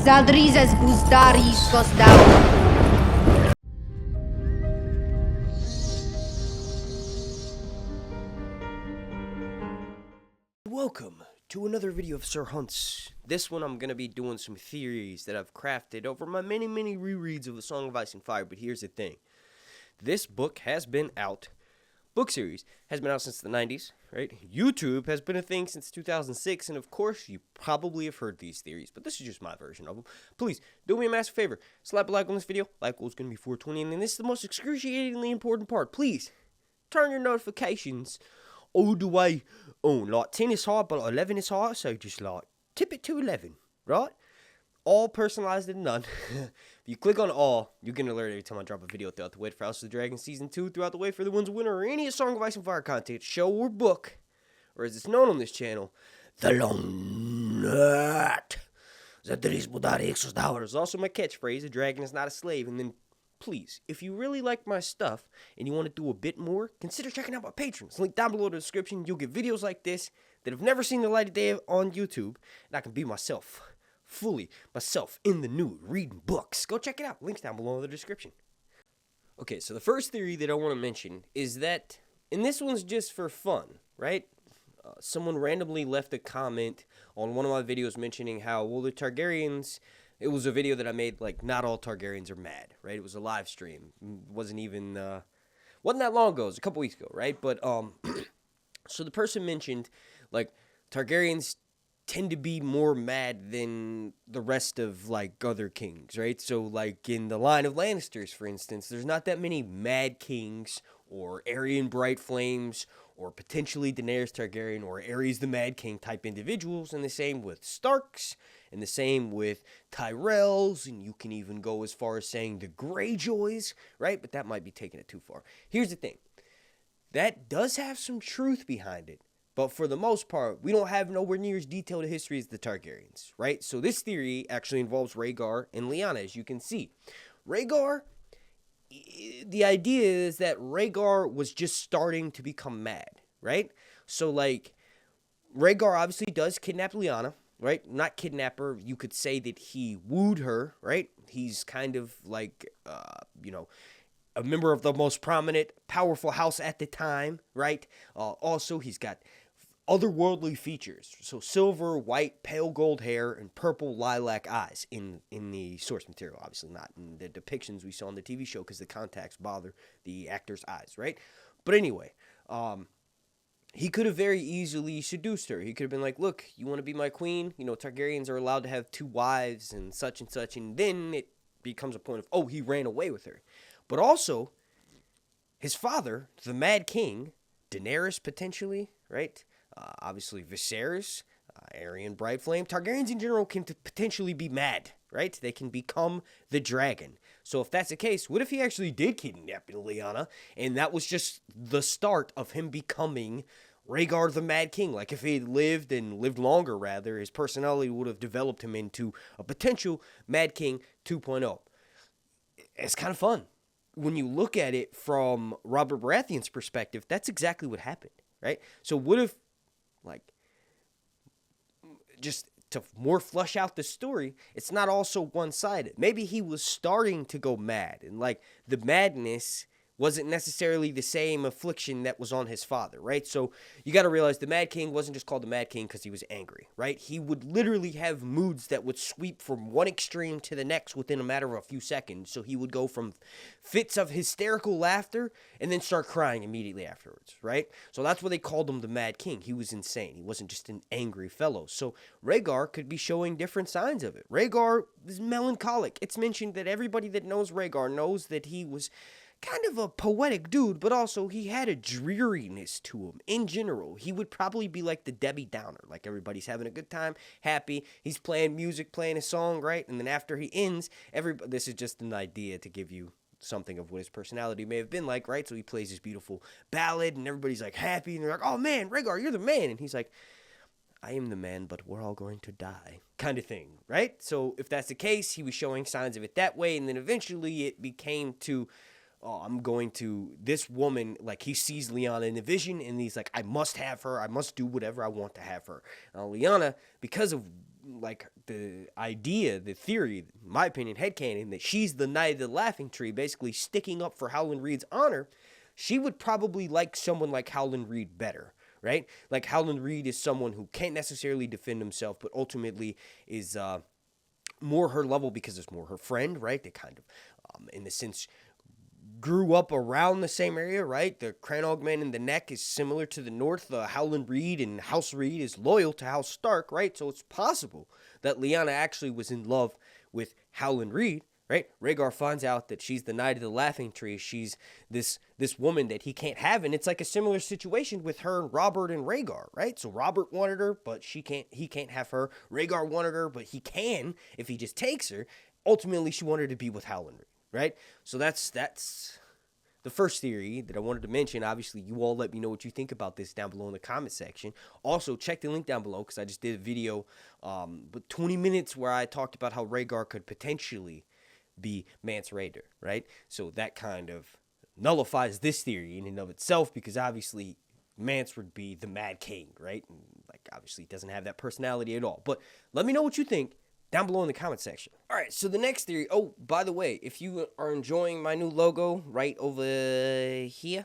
Zaldrizes buzdaris gosdau. Welcome to another video of Sir Hunt's. This one I'm going to be doing some theories that I've crafted over my many rereads of A Song of Ice and Fire, but here's the thing. This book has been out, book series has been out since the 90s, right? YouTube has been a thing since 2006, and of course you probably have heard these theories, but this is just my version of them. Please, do me a massive favor, slap a like on this video. Like goal is going to be 420, and then this is the most excruciatingly important part. Please, turn your notifications all the way on. Like 10 is hard, but 11 is hard, so just like tip it to 11, right? All personalized and none. If you click on all, you're going to alert every time I drop a video throughout the way for House of the Dragon Season 2, throughout the way for the One's Winner, or any Song of Ice and Fire content, show or book, or as it's known on this channel, The Long Night. There's also my catchphrase, a dragon is not a slave. And then, please, if you really like my stuff and you want to do a bit more, consider checking out my patrons. Link down below in the description. You'll get videos like this that have never seen the light of day on YouTube, and I can be myself. Fully myself in the nude reading books. Go check it out. Links down below in the description. Okay, so the first theory that I want to mention is that, and this one's just for fun, right? Someone randomly left a comment on one of my videos mentioning how, well, the Targaryens, it was a video that I made, like, not all Targaryens are mad, right? It was a live stream. Wasn't that long ago. It was a couple weeks ago, right? But, so the person mentioned, like, Targaryens tend to be more mad than the rest of, like, other kings, right? So, like, in the line of Lannisters, for instance, there's not that many mad kings or Aryan Bright Flames or potentially Daenerys Targaryen or Aerys the Mad King type individuals, and the same with Starks, and the same with Tyrells, and you can even go as far as saying the Greyjoys, right? But that might be taking it too far. Here's the thing. That does have some truth behind it. But for the most part, we don't have nowhere near as detailed a history as the Targaryens, right? So this theory actually involves Rhaegar and Lyanna, as you can see. Rhaegar, the idea is that Rhaegar was just starting to become mad, right? So, like, Rhaegar obviously does kidnap Lyanna, right? Not kidnap her. You could say that he wooed her, right? He's kind of like, a member of the most prominent, powerful house at the time, right? Also, he's got otherworldly features. So silver, white, pale gold hair, and purple lilac eyes in the source material. Obviously not in the depictions we saw on the TV show because the contacts bother the actor's eyes, right? But anyway, he could have very easily seduced her. He could have been like, look, you want to be my queen? You know, Targaryens are allowed to have 2 wives and such. And then it becomes a point of, oh, he ran away with her. But also, his father, the Mad King, Daenerys potentially, right? Obviously Viserys, Arya Brightflame. Targaryens in general can potentially be mad, right? They can become the dragon. So if that's the case, what if he actually did kidnap Lyanna, and that was just the start of him becoming Rhaegar the Mad King? Like, if he had lived longer, rather, his personality would have developed him into a potential Mad King 2.0. It's kind of fun. When you look at it from Robert Baratheon's perspective, that's exactly what happened, right? So what if, like, just to more flush out the story, it's not also one-sided. Maybe he was starting to go mad, and, like, the madness wasn't necessarily the same affliction that was on his father, right? So you got to realize the Mad King wasn't just called the Mad King because he was angry, right? He would literally have moods that would sweep from one extreme to the next within a matter of a few seconds. So he would go from fits of hysterical laughter and then start crying immediately afterwards, right? So that's why they called him the Mad King. He was insane. He wasn't just an angry fellow. So Rhaegar could be showing different signs of it. Rhaegar is melancholic. It's mentioned that everybody that knows Rhaegar knows that he was kind of a poetic dude, but also he had a dreariness to him in general. He would probably be like the Debbie Downer, like everybody's having a good time, happy, he's playing music, playing a song, right? And then after he ends, this is just an idea to give you something of what his personality may have been like, right? So he plays this beautiful ballad, and everybody's like happy, and they're like, oh man, Rhaegar, you're the man. And he's like, I am the man, but we're all going to die, kind of thing, right? So if that's the case, he was showing signs of it that way, and then eventually it became to, oh, I'm going to, this woman, like, he sees Lyanna in a vision, and he's like, I must have her, I must do whatever I want to have her. Lyanna, because of the idea, the theory, in my opinion, headcanon, that she's the Knight of the Laughing Tree, basically sticking up for Howland Reed's honor, she would probably like someone like Howland Reed better, right? Like Howland Reed is someone who can't necessarily defend himself, but ultimately is more her level because it's more her friend, right? They kind of, in the sense, grew up around the same area, right? The Cranog man in the neck is similar to the north. Howland Reed and House Reed is loyal to House Stark, right? So it's possible that Lyanna actually was in love with Howland Reed, right? Rhaegar finds out that she's the Knight of the Laughing Tree. She's this woman that he can't have, and it's like a similar situation with her and Robert and Rhaegar, right? So Robert wanted her, but he can't have her. Rhaegar wanted her, but he can if he just takes her. Ultimately, she wanted to be with Howland Reed. Right? So that's the first theory that I wanted to mention. Obviously, you all let me know what you think about this down below in the comment section. Also, check the link down below because I just did a video with 20 minutes where I talked about how Rhaegar could potentially be Mance Rayder, right? So that kind of nullifies this theory in and of itself because obviously Mance would be the Mad King, right? And obviously doesn't have that personality at all. But let me know what you think down below in the comment section. All right, so the next theory. Oh, by the way, if you are enjoying my new logo right over here,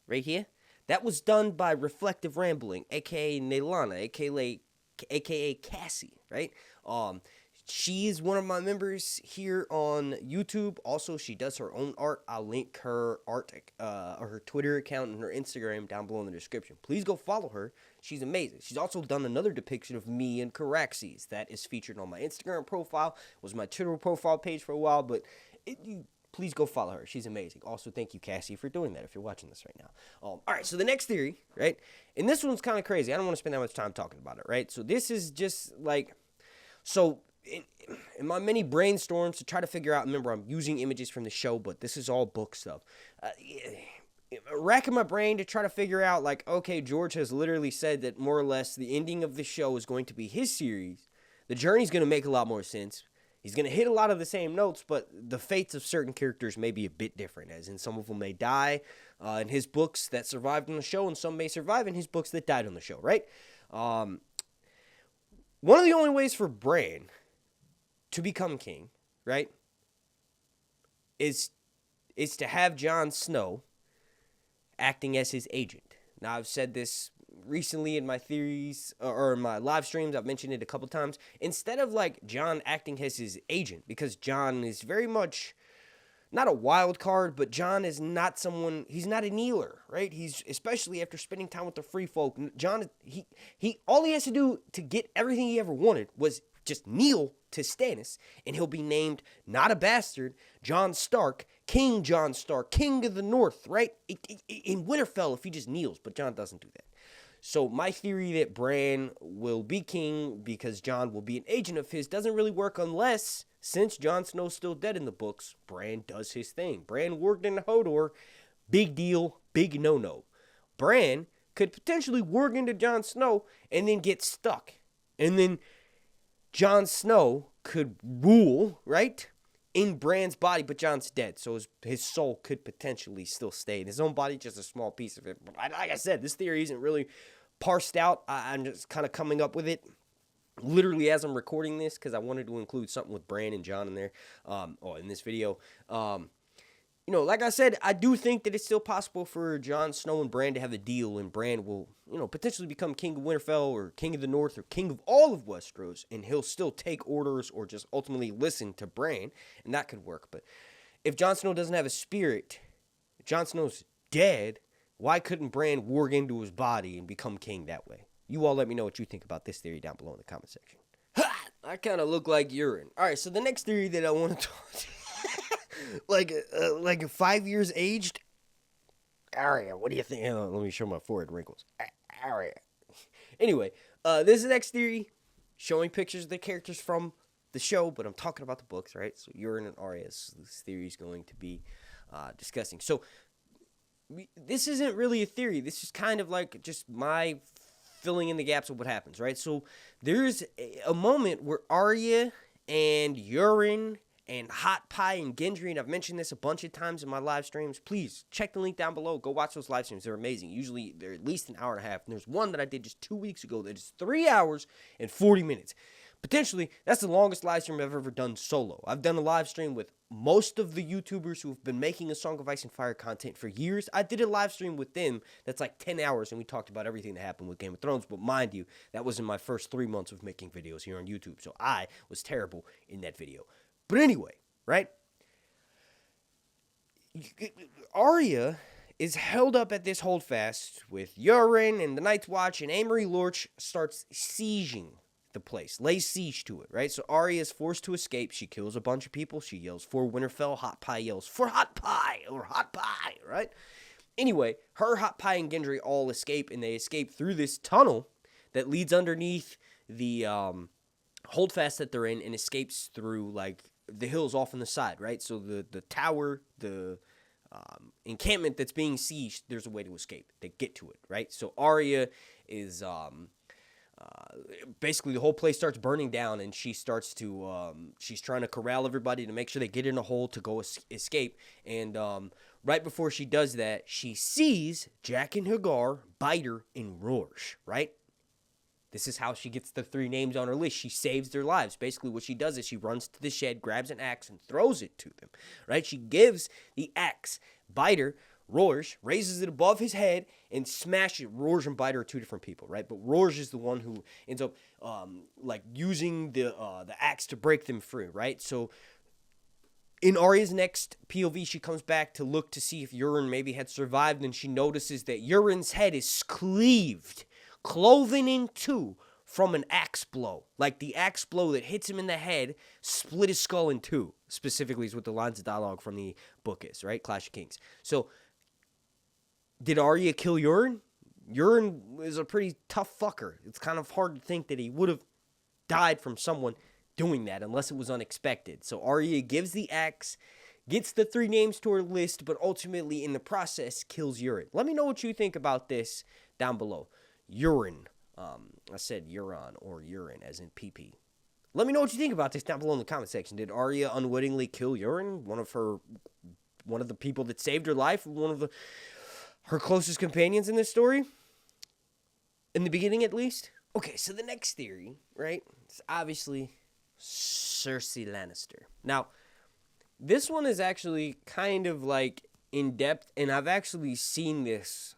right here, that was done by Reflective Rambling, aka Nalana, aka Cassie, right? She is one of my members here on YouTube. Also, she does her own art. I'll link her art, her Twitter account and her Instagram down below in the description. Please go follow her. She's amazing. She's also done another depiction of me and Caraxes that is featured on my Instagram profile. It was my Twitter profile page for a while, but please go follow her. She's amazing. Also, thank you, Cassie, for doing that if you're watching this right now. All right, so the next theory, right? And this one's kind of crazy. I don't want to spend that much time talking about it, right? So this is just in my many brainstorms to try to figure out, remember, I'm using images from the show, but this is all book stuff. Racking my brain to try to figure out, okay, George has literally said that more or less the ending of the show is going to be his series. The journey's going to make a lot more sense. He's going to hit a lot of the same notes, but the fates of certain characters may be a bit different, as in some of them may die in his books that survived on the show, and some may survive in his books that died on the show, right? One of the only ways for Breanne to become king, right, is to have Jon Snow acting as his agent. Now, I've said this recently in my theories, or in my live streams, I've mentioned it a couple times. Instead of, Jon acting as his agent, because Jon is very much not a wild card, but Jon is not someone, he's not a kneeler, right? He's, especially after spending time with the free folk, Jon, he all he has to do to get everything he ever wanted was just kneel to Stannis, and he'll be named not a bastard, Jon Stark, King of the North, right? In Winterfell, if he just kneels, but Jon doesn't do that. So my theory that Bran will be king because Jon will be an agent of his doesn't really work unless, since Jon Snow's still dead in the books, Bran does his thing. Bran worked in Hodor, big deal, big no-no. Bran could potentially work into Jon Snow and then get stuck. And then Jon Snow could rule, right, in Bran's body, but Jon's dead, so his soul could potentially still stay in his own body, just a small piece of it. But like I said, this theory isn't really parsed out. I'm just kind of coming up with it literally as I'm recording this because I wanted to include something with Bran and Jon in there, in this video. Like I said, I do think that it's still possible for Jon Snow and Bran to have a deal, and Bran will, potentially become King of Winterfell or King of the North or King of all of Westeros, and he'll still take orders or just ultimately listen to Bran, and that could work. But if Jon Snow doesn't have a spirit, Jon Snow's dead, why couldn't Bran warg into his body and become king that way? You all let me know what you think about this theory down below in the comment section. Ha! I kind of look like Yoren. All right, so the next theory that I want to talk like 5 years aged. Arya, what do you think? Let me show my forehead wrinkles. Arya. Anyway, this is the next theory, showing pictures of the characters from the show, but I'm talking about the books, right? So Yoren and Arya's this theory is going to be discussing. So this isn't really a theory. This is kind of like just my filling in the gaps of what happens, right? So there's a moment where Arya and Yoren and Hot Pie and Gendry, and I've mentioned this a bunch of times in my live streams. Please check the link down below. Go watch those live streams. They're amazing. Usually they're at least an hour and a half. And there's one that I did just 2 weeks ago that is 3 hours and 40 minutes. Potentially, that's the longest live stream I've ever done solo. I've done a live stream with most of the YouTubers who've been making a Song of Ice and Fire content for years. I did a live stream with them that's like 10 hours, and we talked about everything that happened with Game of Thrones. But mind you, that was in my first 3 months of making videos here on YouTube, so I was terrible in that video. But anyway, right? Arya is held up at this holdfast with Yoren and the Night's Watch, and Amory Lorch starts sieging the place, lays siege to it, right? So Arya is forced to escape. She kills a bunch of people. She yells for Winterfell. Hot Pie yells for Hot Pie, or Hot Pie, right? Anyway, her, Hot Pie, and Gendry all escape, and they escape through this tunnel that leads underneath the holdfast that they're in, and escapes through, like, the hills off on the side, right? So the tower, the encampment that's being sieged, there's a way to escape. They get to it, right? So Arya is basically the whole place starts burning down, and she starts to she's trying to corral everybody to make sure they get in a hole to go escape. And right before she does that, she sees Jack and Hagar, Biter, and Rorsch, right? This is how she gets the 3 names on her list. She saves their lives. Basically, what she does is she runs to the shed, grabs an axe, and throws it to them, right? She gives the axe. Biter, Rorsch, raises it above his head and smashes it. Rorsch and Biter are 2 different people, right? But Rorsch is the one who ends up, like, using the axe to break them free, right? So in Arya's next POV, she comes back to look to see if Yoren maybe had survived, and she notices that Yoren's head is cloven in 2 from an axe blow. Like, the axe blow that hits him in the head split his skull in 2, specifically is what the lines of dialogue from the book is, right? Clash of Kings. So, did Arya kill Yoren? Yoren is a pretty tough fucker. It's kind of hard to think that he would have died from someone doing that unless it was unexpected. So Arya gives the axe, gets the 3 names to her list, but ultimately in the process kills Yoren. Let me know what you think about this down below. Yoren. I said Euron or Urine as in PP. Let me know what you think about this down below in the comment section. Did Arya unwittingly kill Yoren? One of the people that saved her life? One of her closest companions in this story? In the beginning, at least? Okay, so the next theory, right? It's obviously Cersei Lannister. Now, this one is actually kind of like in depth, and I've actually seen this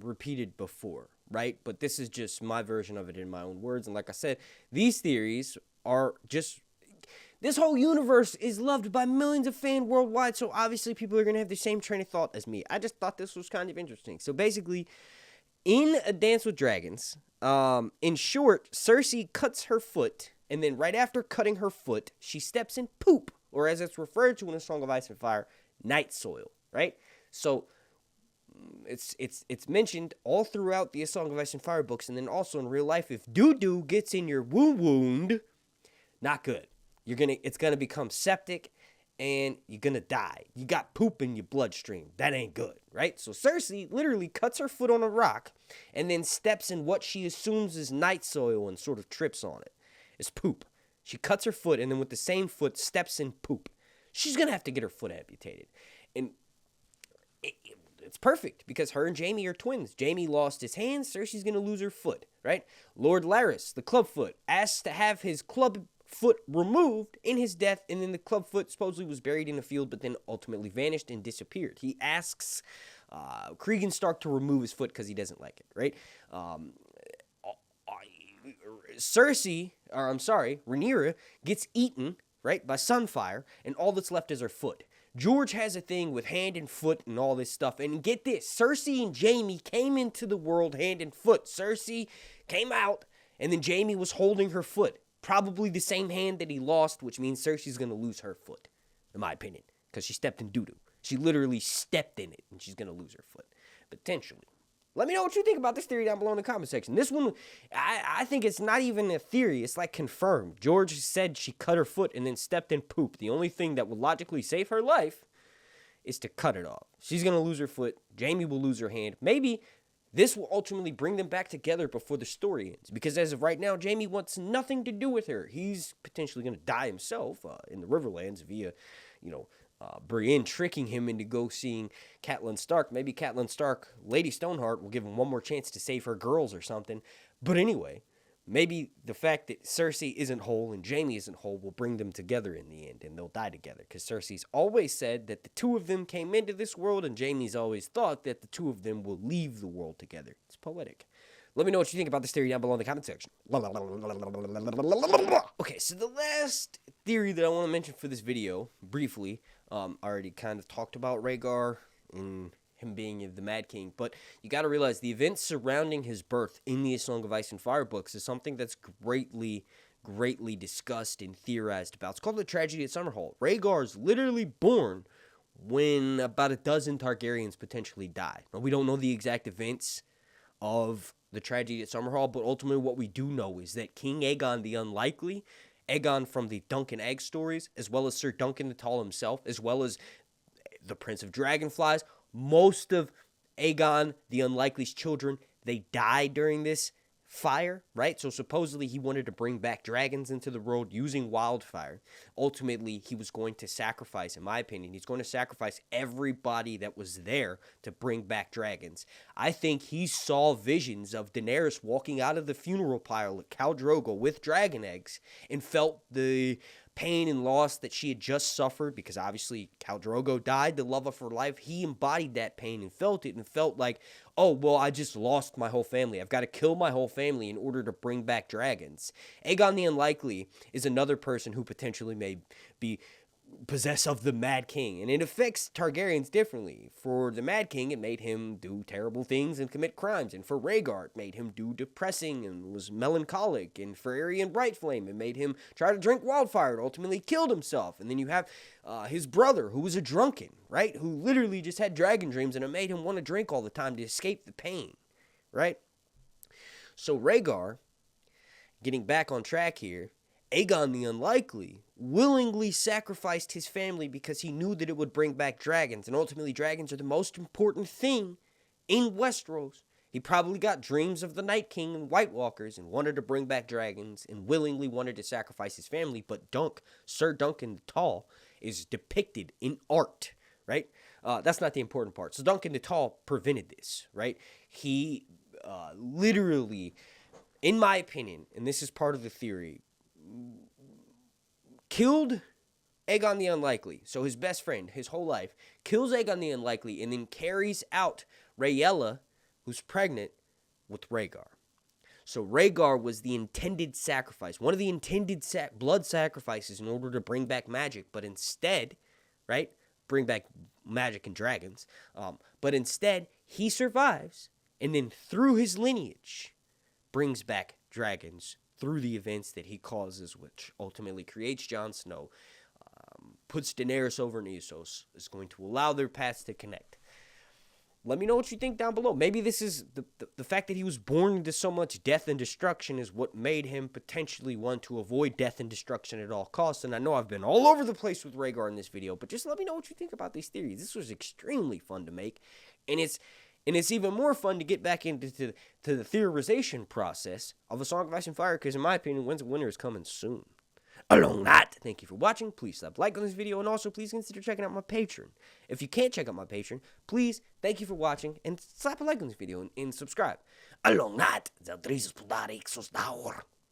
repeated before, right? But this is just my version of it in my own words. And like I said, these theories are just... This whole universe is loved by millions of fans worldwide, so obviously people are going to have the same train of thought as me. I just thought this was kind of interesting. So basically, in A Dance with Dragons, in short, Cersei cuts her foot, and then right after cutting her foot, she steps in poop, or as it's referred to in A Song of Ice and Fire, night soil, right? So it's mentioned all throughout the A Song of Ice and Fire books, and then also in real life, if doo-doo gets in your wound, not good. It's gonna become septic, and you're gonna die. You got poop in your bloodstream. That ain't good, right? So Cersei literally cuts her foot on a rock, and then steps in what she assumes is night soil and sort of trips on it. It's poop. She cuts her foot, and then with the same foot steps in poop. She's gonna have to get her foot amputated, and it's perfect because her and Jaime are twins. Jaime lost his hand. Cersei's gonna lose her foot, right? Lord Larys, the clubfoot, asks to have his club foot removed in his death, and then the clubfoot supposedly was buried in a field, but then ultimately vanished and disappeared. He asks Cregan Stark to remove his foot because he doesn't like it, right? Rhaenyra gets eaten, right, by Sunfire, and all that's left is her foot. George has a thing with hand and foot and all this stuff, and get this, Cersei and Jaime came into the world hand and foot. Cersei came out, and then Jaime was holding her foot. Probably the same hand that he lost, which means Cersei's going to lose her foot, in my opinion, because she stepped in doo-doo. She literally stepped in it, and she's going to lose her foot, potentially. Let me know what you think about this theory down below in the comment section. This one, I think it's not even a theory. It's like confirmed. George said she cut her foot and then stepped in poop. The only thing that would logically save her life is to cut it off. She's going to lose her foot. Jaime will lose her hand. Maybe this will ultimately bring them back together before the story ends. Because as of right now, Jaime wants nothing to do with her. He's potentially going to die himself in the Riverlands via, Breanne tricking him into go seeing Catelyn Stark. Maybe Catelyn Stark, Lady Stoneheart, will give him one more chance to save her girls or something. But anyway, maybe the fact that Cersei isn't whole and Jaime isn't whole will bring them together in the end, and they'll die together. Because Cersei's always said that the two of them came into this world, and Jaime's always thought that the two of them will leave the world together. It's poetic. Let me know what you think about this theory down below in the comment section. Okay, so the last theory that I want to mention for this video, briefly, I already kind of talked about Rhaegar and him being the Mad King, but you got to realize the events surrounding his birth in the A Song of Ice and Fire books is something that's greatly discussed and theorized about. It's called the Tragedy of Summerhall. Rhaegar's literally born when about a dozen Targaryens potentially die. Now, we don't know the exact events of the Tragedy at Summerhall, but ultimately what we do know is that King Aegon the Unlikely, Aegon from the Dunk and Egg stories, as well as Sir Duncan the Tall himself, as well as the Prince of Dragonflies, most of Aegon the Unlikely's children, they died during this fire, right? So supposedly he wanted to bring back dragons into the world using wildfire. Ultimately, he was going to sacrifice, in my opinion, he's going to sacrifice everybody that was there to bring back dragons. I think he saw visions of Daenerys walking out of the funeral pile at Khal Drogo with dragon eggs and felt the pain and loss that she had just suffered, because obviously Khal Drogo died, the love of her life. He embodied that pain and felt it, and felt like, oh, well, I just lost my whole family. I've got to kill my whole family in order to bring back dragons. Aegon the Unlikely is another person who potentially may be possessed of the Mad King, and it affects Targaryens differently. For the Mad King, it made him do terrible things and commit crimes, and for Rhaegar, it made him do depressing and was melancholic, and for Arya and Brightflame, it made him try to drink wildfire and ultimately killed himself. And then you have his brother, who was a drunken, right, who literally just had dragon dreams, and it made him want to drink all the time to escape the pain, right? So Rhaegar, getting back on track here, Aegon the Unlikely willingly sacrificed his family because he knew that it would bring back dragons, and ultimately dragons are the most important thing in Westeros. He probably got dreams of the Night King and White Walkers and wanted to bring back dragons and willingly wanted to sacrifice his family, but Sir Duncan the Tall, is depicted in art, right? That's not the important part. So Duncan the Tall prevented this, right? He literally, in my opinion, and this is part of the theory, killed Aegon the Unlikely, so his best friend, his whole life, kills Aegon the Unlikely, and then carries out Rhaella, who's pregnant, with Rhaegar. So Rhaegar was the intended sacrifice, one of the intended blood sacrifices in order to bring back magic, but instead, right, bring back magic and dragons, but instead, he survives, and then through his lineage, brings back dragons through the events that he causes, which ultimately creates Jon Snow, puts Daenerys over in Essos, is going to allow their paths to connect. Let me know what you think down below. Maybe this is the fact that he was born into so much death and destruction is what made him potentially want to avoid death and destruction at all costs. And I know I've been all over the place with Rhaegar in this video, but just let me know what you think about these theories. This was extremely fun to make, and it's even more fun to get back into the theorization process of A Song of Ice and Fire, because in my opinion, winter is coming soon. Along that, thank you for watching. Please slap like on this video, and also please consider checking out my Patreon. If you can't check out my Patreon, please, thank you for watching, and slap a like on this video and subscribe. Along that, the